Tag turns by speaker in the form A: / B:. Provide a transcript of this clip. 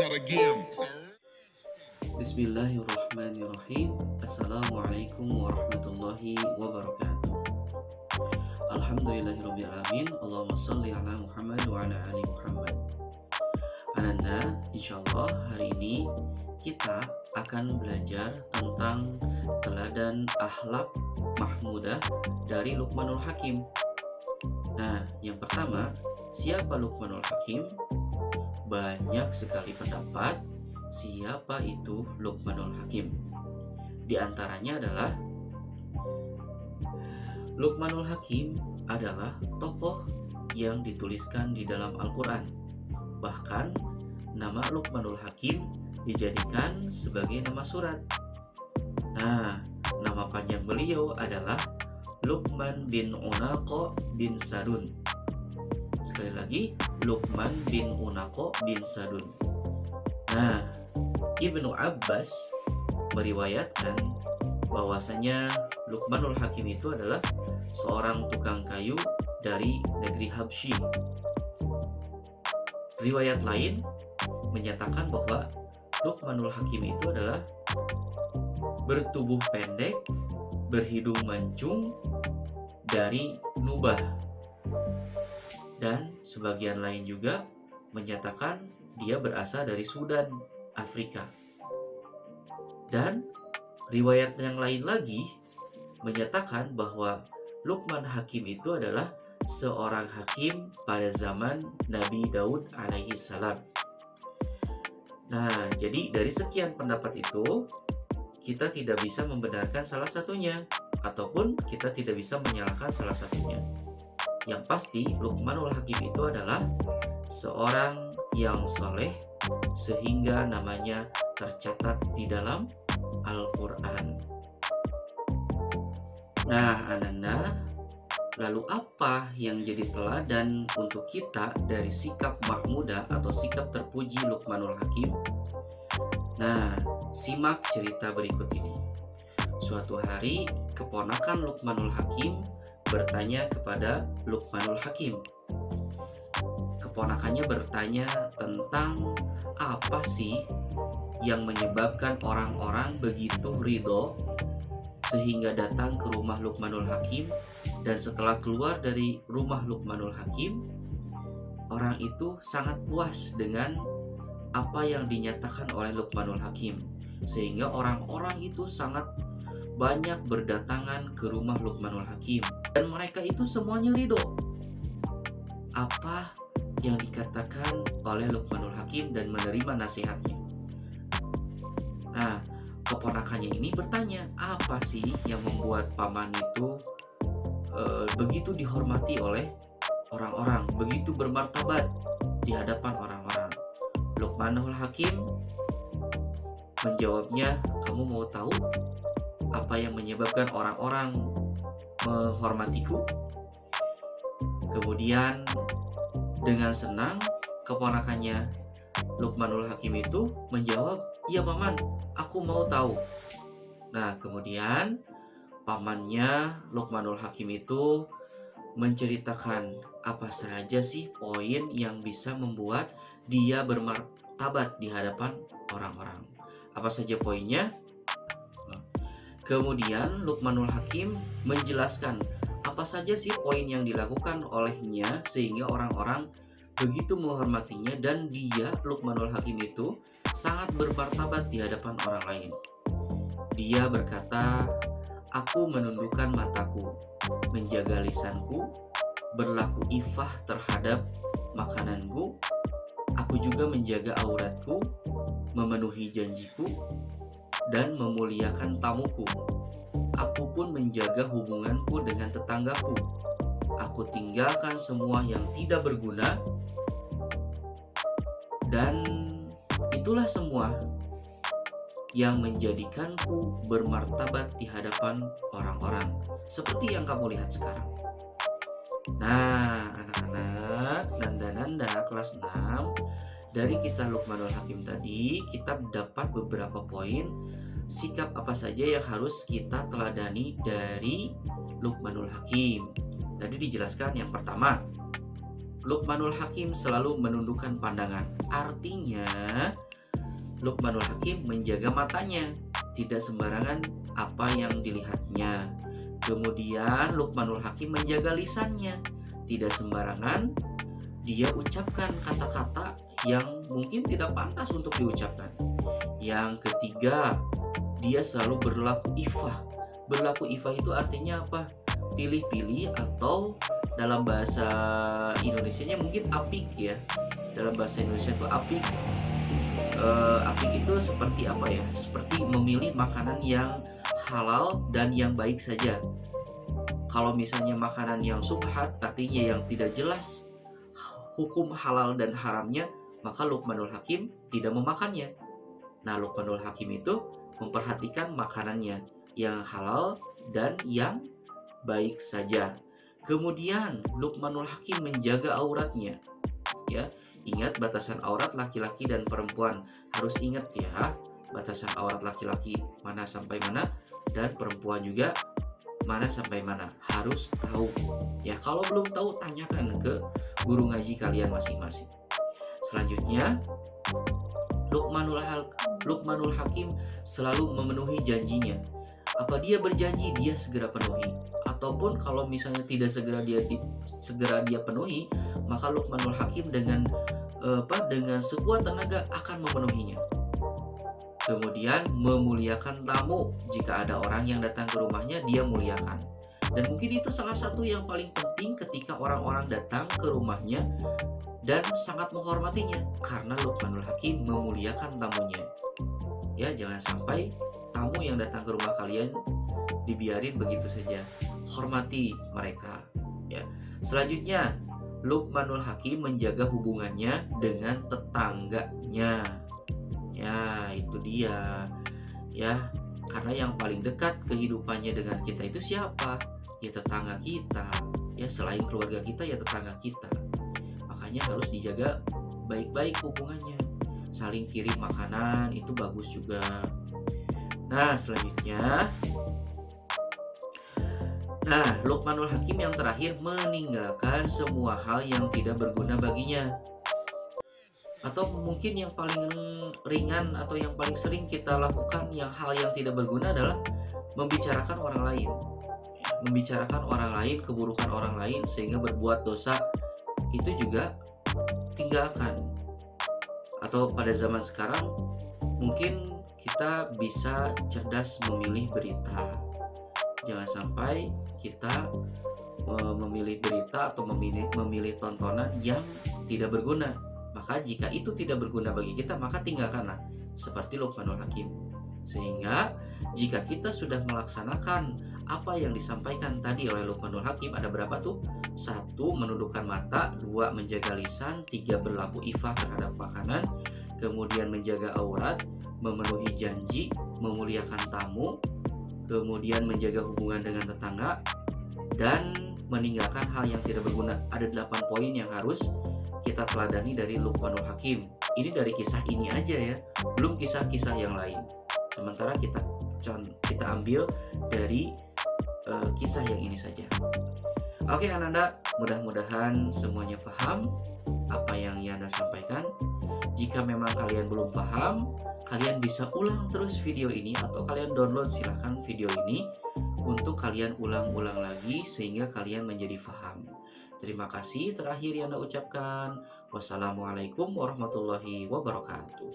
A: not a game.
B: Bismillahirrahmanirrahim. Assalamualaikum warahmatullahi wabarakatuh. Alhamdulillahirrabbilalamin. Allahumma salli ala Muhammad wa ala ali Muhammad. Ananda, insyaallah hari ini kita akan belajar tentang teladan akhlak mahmudah dari Luqmanul Hakim. Nah, yang pertama, siapa Luqmanul Hakim? Banyak sekali pendapat siapa itu Luqmanul Hakim. Di antaranya adalah Luqmanul Hakim adalah tokoh yang dituliskan di dalam Al-Quran. Bahkan nama Luqmanul Hakim dijadikan sebagai nama surat. Nah, nama panjang beliau adalah Luqman bin Unaqo bin Sadun. Sekali lagi, Luqman bin Unaqo bin Sadun. Nah, Ibnu Abbas meriwayatkan bahwasanya Luqmanul Hakim itu adalah seorang tukang kayu dari negeri Habsyi. Riwayat lain menyatakan bahwa Luqmanul Hakim itu adalah bertubuh pendek, berhidung mancung, dari Nubah. Dan sebagian lain juga menyatakan dia berasal dari Sudan, Afrika. Dan riwayat yang lain lagi menyatakan bahwa Luqman Hakim itu adalah seorang hakim pada zaman Nabi Daud alaihi salam. Nah, jadi dari sekian pendapat itu, kita tidak bisa membenarkan salah satunya, ataupun kita tidak bisa menyalahkan salah satunya. Yang pasti, Luqmanul Hakim itu adalah seorang yang soleh, sehingga namanya tercatat di dalam Al-Quran. Nah, Ananda, lalu apa yang jadi teladan untuk kita dari sikap mahmudah atau sikap terpuji Luqmanul Hakim? Nah, simak cerita berikut ini. Suatu hari, keponakan Luqmanul Hakim bertanya kepada Luqmanul Hakim. Keponakannya bertanya tentang apa sih yang menyebabkan orang-orang begitu ridho sehingga datang ke rumah Luqmanul Hakim, dan setelah keluar dari rumah Luqmanul Hakim, orang itu sangat puas dengan apa yang dinyatakan oleh Luqmanul Hakim, sehingga orang-orang itu sangat banyak berdatangan ke rumah Luqmanul Hakim, dan mereka itu semuanya ridho apa yang dikatakan oleh Luqmanul Hakim dan menerima nasihatnya. Nah, keponakannya ini bertanya, apa sih yang membuat paman itu begitu dihormati oleh orang-orang, begitu bermartabat di hadapan orang-orang? Luqmanul Hakim menjawabnya, kamu mau tahu apa yang menyebabkan orang-orang menghormatiku? Kemudian dengan senang keponakannya Luqmanul Hakim itu menjawab, iya paman, aku mau tahu. Nah, kemudian pamannya Luqmanul Hakim itu menceritakan apa saja sih poin yang bisa membuat dia bermartabat di hadapan orang-orang. Apa saja poinnya? Kemudian Luqmanul Hakim menjelaskan apa saja sih poin yang dilakukan olehnya sehingga orang-orang begitu menghormatinya, dan dia, Luqmanul Hakim itu sangat bermartabat di hadapan orang lain. Dia berkata, aku menundukkan mataku, menjaga lisanku, berlaku ifah terhadap makananku, aku juga menjaga auratku, memenuhi janjiku, dan memuliakan tamuku. Aku pun menjaga hubunganku dengan tetanggaku. Aku tinggalkan semua yang tidak berguna, dan itulah semua yang menjadikanku bermartabat di hadapan orang-orang, seperti yang kamu lihat sekarang. Nah, anak-anak, nanda-nanda kelas 6, dari kisah Luqmanul Hakim tadi kita dapat beberapa poin sikap apa saja yang harus kita teladani dari Luqmanul Hakim. Tadi dijelaskan yang pertama, Luqmanul Hakim selalu menundukkan pandangan. Artinya Luqmanul Hakim menjaga matanya, tidak sembarangan apa yang dilihatnya. Kemudian Luqmanul Hakim menjaga lisannya, tidak sembarangan dia ucapkan kata-kata yang mungkin tidak pantas untuk diucapkan. Yang ketiga, dia selalu berlaku ifah. Berlaku ifah itu artinya apa? Pilih-pilih, atau dalam bahasa Indonesianya mungkin apik ya. Dalam bahasa Indonesia itu apik. Apik itu seperti apa ya? Seperti memilih makanan yang halal dan yang baik saja. Kalau misalnya makanan yang subhat, artinya yang tidak jelas hukum halal dan haramnya, maka Luqmanul Hakim tidak memakannya. Nah, Luqmanul Hakim itu memperhatikan makanannya yang halal dan yang baik saja. Kemudian Luqmanul Hakim menjaga auratnya. Ya, ingat batasan aurat laki-laki dan perempuan. Harus ingat ya, batasan aurat laki-laki mana sampai mana dan perempuan juga mana sampai mana. Harus tahu. Ya, kalau belum tahu tanyakan ke guru ngaji kalian masing-masing. Selanjutnya, Luqmanul Hakim selalu memenuhi janjinya. Apa dia berjanji, dia segera penuhi. Ataupun kalau misalnya tidak segera dia penuhi, maka Luqmanul Hakim dengan sekuat tenaga akan memenuhinya. Kemudian memuliakan tamu. Jika ada orang yang datang ke rumahnya, dia muliakan. Dan mungkin itu salah satu yang paling penting ketika orang-orang datang ke rumahnya dan sangat menghormatinya, karena Luqmanul Hakim memuliakan tamunya. Ya, jangan sampai tamu yang datang ke rumah kalian dibiarin begitu saja. Hormati mereka. Ya. Selanjutnya, Luqmanul Hakim menjaga hubungannya dengan tetangganya. Ya, itu dia. Ya, karena yang paling dekat kehidupannya dengan kita itu siapa? Ya, tetangga kita. Ya, selain keluarga kita, ya tetangga kita. Makanya harus dijaga baik-baik hubungannya. Saling kirim makanan itu bagus juga. Nah, selanjutnya, Luqmanul Hakim yang terakhir meninggalkan semua hal yang tidak berguna baginya. Atau mungkin yang paling ringan atau yang paling sering kita lakukan yang hal yang tidak berguna adalah membicarakan orang lain. Membicarakan orang lain, keburukan orang lain sehingga berbuat dosa, itu juga tinggalkan. Atau pada zaman sekarang mungkin kita bisa cerdas memilih berita. Jangan sampai kita memilih berita atau memilih tontonan yang tidak berguna. Maka jika itu tidak berguna bagi kita, maka tinggalkanlah, seperti Luqmanul Hakim. Sehingga jika kita sudah melaksanakan apa yang disampaikan tadi oleh Luqmanul Hakim, ada berapa tuh? 1. Menundukkan mata. 2. Menjaga lisan. 3. Berlaku ifah terhadap makanan. Kemudian menjaga aurat, memenuhi janji, memuliakan tamu, kemudian menjaga hubungan dengan tetangga, dan meninggalkan hal yang tidak berguna. Ada 8 poin yang harus kita teladani dari Luqmanul Hakim. Ini dari kisah ini aja ya, belum kisah-kisah yang lain. Sementara kita ambil dari kisah yang ini saja. Oke Ananda, mudah-mudahan semuanya paham apa yang Yana sampaikan. Jika memang kalian belum paham, kalian bisa ulang terus video ini, atau kalian download silahkan video ini untuk kalian ulang-ulang lagi sehingga kalian menjadi paham. Terima kasih. Terakhir Yana ucapkan wassalamualaikum warahmatullahi wabarakatuh.